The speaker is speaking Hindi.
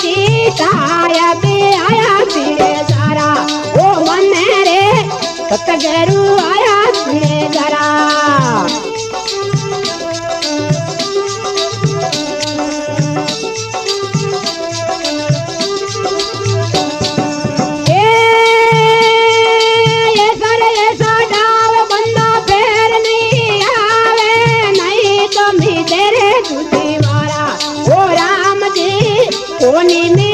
जी आया फिरे सारा ओ मन रे सतगुरु आया फिरे जरा कोनी